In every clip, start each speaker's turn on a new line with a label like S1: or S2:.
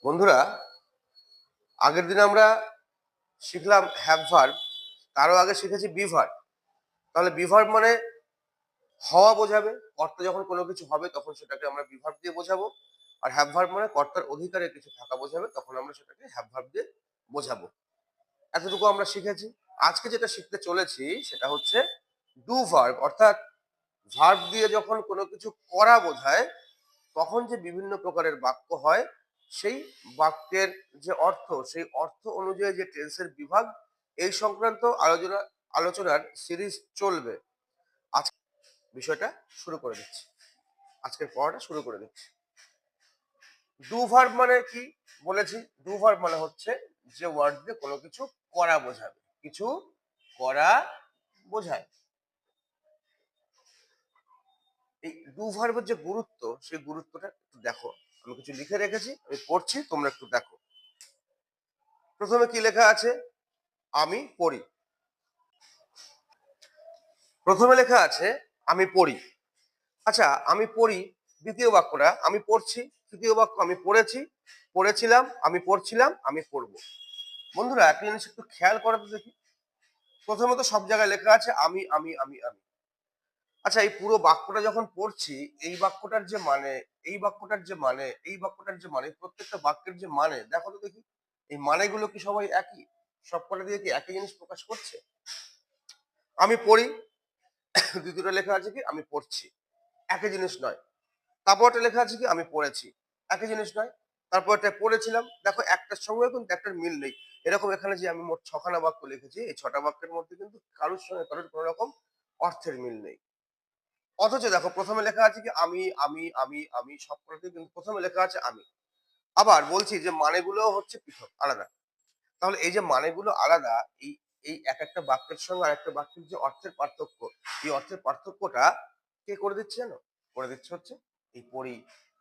S1: বন্ধুরা, আগের দিন আমরা শিখলাম হ্যাভ ভার্ব, তারও আগে শিখেছি বি ভার্ব। তাহলে বি ভার্ব মানে হওয়া বোঝাবে, কর্তা যখন কোনো কিছু হবে তখন সেটাকে আমরা বি ভার্ব দিয়ে বোঝাবো। আর হ্যাভ ভার্ব মানে কর্তার অধিকারে কিছু থাকা বোঝাবে, তখন আমরা সেটাকে হ্যাভ ভার্ব দিয়ে বোঝাবো। এতটুকু আমরা শিখেছি। আজকে যেটা শিখতে চলেছি সেটা হচ্ছে ডু ভার্ব, অর্থাৎ ভার্ব দিয়ে যখন কোনো কিছু করা বোঝায় তখন যে বিভিন্ন প্রকারের বাক্য হয়, সেই বাক্যের যে অর্থ, সেই অর্থ অনুযায়ী যে টেন্সের বিভাগ, এই সংক্রান্ত আলোচনার সিরিজ চলবে। আজ বিষয়টা শুরু করে দিচ্ছি, আজকের পড়াটা শুরু করে দিচ্ছি। ডু ভার্ব মানে কি বলেছি? ডু ভার্ব মানে হচ্ছে যে ওয়ার্ড দিয়ে কোনো কিছু করা বোঝাবে, কিছু করা বোঝায়। এই ডু ভার্বের যে গুরুত্ব, সেই গুরুত্বটা একটু দেখো। আমি কিছু লিখে রেখেছি, আমি পড়ছি, তোমরা একটু দেখো। প্রথমে কি লেখা আছে? আমি পড়ি। প্রথমে লেখা আছে আমি পড়ি। আচ্ছা, আমি পড়ি দ্বিতীয় বাক্যটা আমি পড়ছি, তৃতীয় বাক্য আমি পড়েছি, পড়েছিলাম, আমি পড়ছিলাম, আমি পড়বো। বন্ধুরা, একটা জিনিস একটু খেয়াল করো তো দেখি। প্রথমত সব জায়গায় লেখা আছে আমি আমি আমি আমি। আচ্ছা, এই পুরো বাক্যটা যখন পড়ছি, এই বাক্যটার যে মানে, এই বাক্যটার যে মানে, এই বাক্যটার যে মানে, প্রত্যেকটা বাক্যের যে মানে দেখো তো দেখি। এই মানেগুলো কি সবাই একই? সবকটা দিয়ে কি একই জিনিস প্রকাশ করছে? আমি পড়ি, দ্বিতীয়টা লেখা আছে কি আমি পড়ছি, একই জিনিস নয়। তারপরটা লেখা আছে কি আমি পড়েছি, একই জিনিস নয়। তারপরটা পড়েছিলাম, দেখো একটার সঙ্গে কিন্তু একটার মিল নেই। এরকম এখানে যে আমি মোট ছখানা বাক্য লিখেছি, এই ছটা বাক্যের মধ্যে কিন্তু কারোর সঙ্গে কারোর কোনো রকম অর্থের মিল নেই। অথচ দেখো প্রথমে লেখা আছে কি আমি আমি আমি আমি, সবকটাতে কিন্তু প্রথমে লেখা আছে আমি। আবার বলছি যে মানেগুলো হচ্ছে পৃথক, আলাদা। তাহলে এই যে মানেগুলো আলাদা, এই এই এক একটা বাক্যের সঙ্গে আরেকটা বাক্যের যে অর্থের পার্থক্য, এই অর্থের পার্থক্যটা কে করে দিচ্ছে জানো? করে দিচ্ছে হচ্ছে এই পড়ি,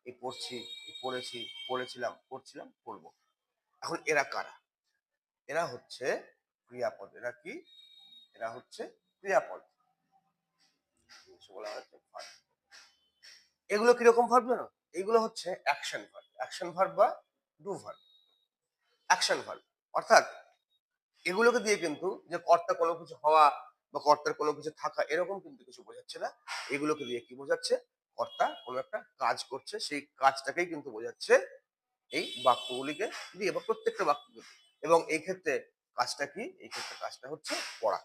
S1: এই পড়ছি, এই পড়েছি, পড়েছিলাম, পড়ছিলাম, পড়বো। এখন এরা কারা? এরা হচ্ছে ক্রিয়াপদ। এরা কি? এরা হচ্ছে ক্রিয়াপদ, বলা হচ্ছে verb। এগুলো কিরকম ভার্ব জানো? এগুলো হচ্ছে অ্যাকশন ভার্ব, অ্যাকশন ভার্ব বা ডু ভার্ব। অ্যাকশন ভার্ব অর্থাৎ এগুলোকে দিয়ে কিন্তু যে কর্তা কোনো কিছু হওয়া বা কর্তার কোনো কিছু থাকা, এরকম কিন্তু কিছু বোঝাচ্ছে না। এগুলোকে দিয়ে কি বোঝাচ্ছে? কর্তা কোনো একটা কাজ করছে, সেই কাজটাকেই কিন্তু বোঝাচ্ছে এই বাক্যগুলিকে দিয়ে, বা প্রত্যেকটা বাক্যকে। এবং এই ক্ষেত্রে কাজটা কি? এই ক্ষেত্রে কাজটা হচ্ছে পড়া।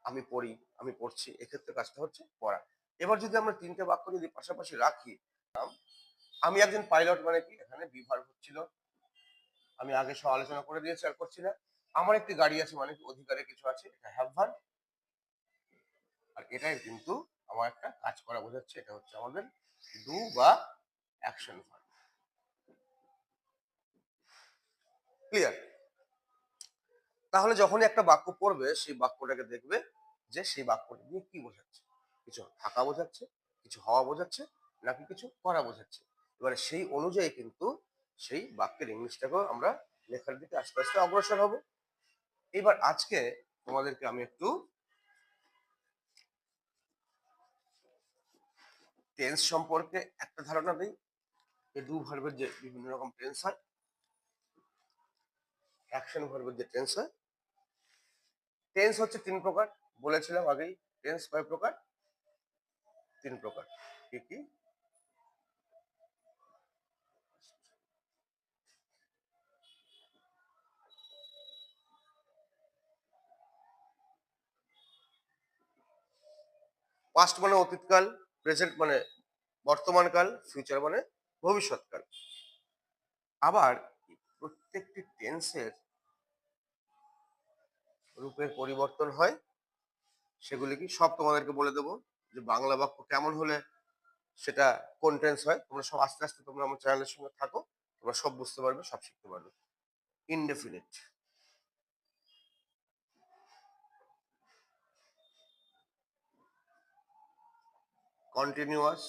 S1: আমি পড়ি, আমি পড়ছি, এক্ষেত্রে কাজটা হচ্ছে পড়া। এবার যদি আমরা তিনটে বাক্য যদি পাশাপাশি রাখি, আমি একজন পাইলট মানে কি? এখানে বিভার হচ্ছিল, আমি আগে সব আলোচনা করে দিয়েছি, আর করছি না। আমার একটি গাড়ি আছে মানে কি? অধিকারে কিছু আছে, এটা হ্যাভ ভার্ব। আর এটাই কিন্তু আমার একটা কাজ করা বোঝাচ্ছে, এটা হচ্ছে আমাদের ডু বা অ্যাকশন ভার্ব। ক্লিয়ার? তাহলে যখনই একটা বাক্য পড়বে, সেই বাক্যটাকে দেখবে যে সেই বাক্যটা নিয়ে কি বোঝাচ্ছে। কিছু থাকা বোঝাচ্ছে, কিছু হওয়া বোঝাচ্ছে, নাকি কিছু করা বোঝাচ্ছে। এবারে সেই অনুযায়ী কিন্তু সেই বাক্যের ইংলিশটাকেও আমরা লেখার দিকে আস্তে আস্তে অগ্রসর হব। এবার আজকে তোমাদেরকে আমি একটু টেন্স সম্পর্কে একটা ধারণা দিই। এই ডু ভার্বের যে বিভিন্ন রকম টেন্স হয়, অ্যাকশন ভার্বের যে টেন্স হয়। টেন্স হচ্ছে তিন প্রকার, বলেছিলাম আগেই। টেন্স কয় প্রকার? তিন প্রকার। কি কি? পাস্ট মানে অতীতকাল, প্রেজেন্ট মানে বর্তমানকাল, ফিউচার মানে ভবিষ্যৎকাল। আবার প্রত্যেকটি টেন্সের রূপের পরিবর্তন হয়। সেগুলি কি সব তোমাদেরকে বলে দেবো, যে বাংলা বাক্য কেমন হলে সেটা কোন টেন্স হয়। তোমরা সব আস্তে আস্তে তোমরা আমার চ্যানেলের সঙ্গে থাকো, তোমরা সব বুঝতে পারবে, সব শিখতে পারবে। Indefinite, continuous,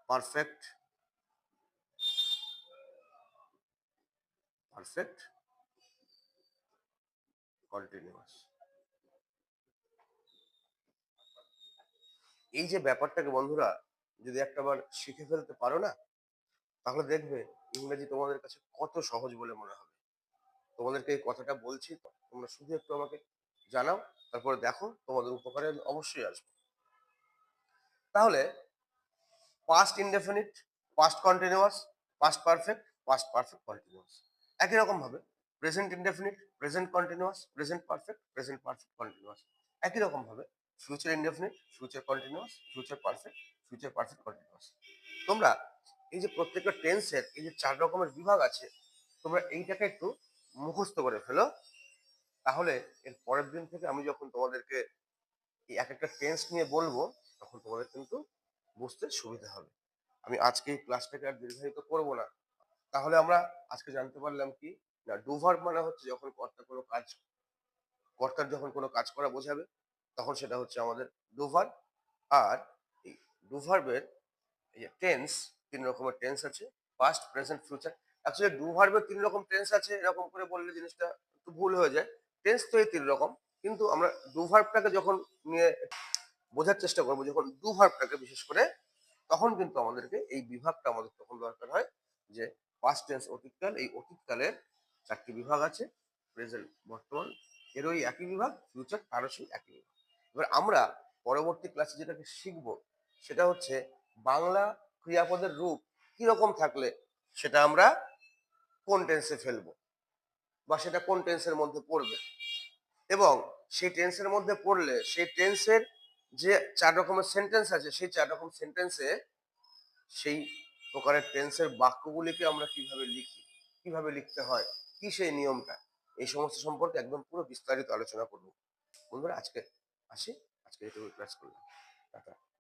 S1: perfect, perfect, continuous. এই যে ব্যাপারটাকে বন্ধুরা যদি একটাবার শিখে ফেলতে পারো না, তাহলে দেখবে ইংরেজি তোমাদের কাছে কত সহজ বলে মনে হবে। তোমাদেরকে এই কথাটা বলছি, তোমরা শুধু একটু আমাকে জানাও, তারপরে দেখো তোমাদের উপকারে আমি অবশ্যই আসবো। তাহলে past indefinite, past continuous, past perfect, past perfect continuous. একই রকম ভাবে present indefinite, present continuous, present perfect, present perfect continuous. একই রকম ভাবে future indefinite, future continuous, future perfect, future perfect continuous. তোমরা এই যে প্রত্যেকটা টেন্সের এই যে 4 রকমের বিভাগ আছে, তোমরা এইটাকে একটু মুখস্থ করে ফেলো। তাহলে এর পরের দিন থেকে আমি যখন তোমাদেরকে এই এক একটা টেন্স নিয়ে বলবো, তখন তোমাদের কিন্তু বুঝতে সুবিধা হবে। আমি আজকে এই ক্লাসটাকে আর দীর্ঘায়িত করব না। তাহলে আমরা আজকে জানতে পারলাম কি, না ডু ভার্ব মানে হচ্ছে যখন কর্তার যখন কোনো কাজ করা বোঝাবে, তখন সেটা হচ্ছে আমাদের ডু ভার্ব। আর এই ডু ভার্বের এই টেন্স, 3 রকমের টেন্স আছে, past, present, future. Actually do ভার্বের 3 রকম টেন্স আছে, এরকম করে বললে জিনিসটা একটু ভুল হয়ে যায়। টেন্স তো এই 3 রকম, কিন্তু আমরা ডু ভার্বটাকে যখন নিয়ে বোঝার চেষ্টা করবো, যখন ডু ভার্বটাকে বিশেষ করে, তখন কিন্তু আমাদেরকে এই বিভাগটা আমাদের তখন দরকার হয় যে পাস্ট টেন্স অতীতকাল, এই অতীতকালের 4টি বিভাগ আছে, প্রেজেন্ট বর্তমান এর ওই একই বিভাগ, ফিউচার তারও সেই একই বিভাগ। এবার আমরা পরবর্তী ক্লাসে যেটাকে শিখবো, সেটা হচ্ছে বাংলা ক্রিয়াপদের রূপ কিরকম থাকলে সেটা আমরা কোন টেন্সে ফেলবো, বা সেটা কোন টেন্সের মধ্যে পড়বে, এবং সেই টেন্সের মধ্যে পড়লে সেই টেন্সের যে 4 রকমের সেন্টেন্স আছে, সেই 4 রকম সেন্টেন্সে সেই প্রকারের টেন্সের বাক্যগুলিকে আমরা কিভাবে লিখি, কিভাবে লিখতে হয়, কি সেই নিয়মটা, এই সমস্ত সম্পর্কে একদম পুরো বিস্তারিত আলোচনা করব। বন্ধুরা আজকে আসি, আজকে এটুকু ক্লাস করলাম। টাটা।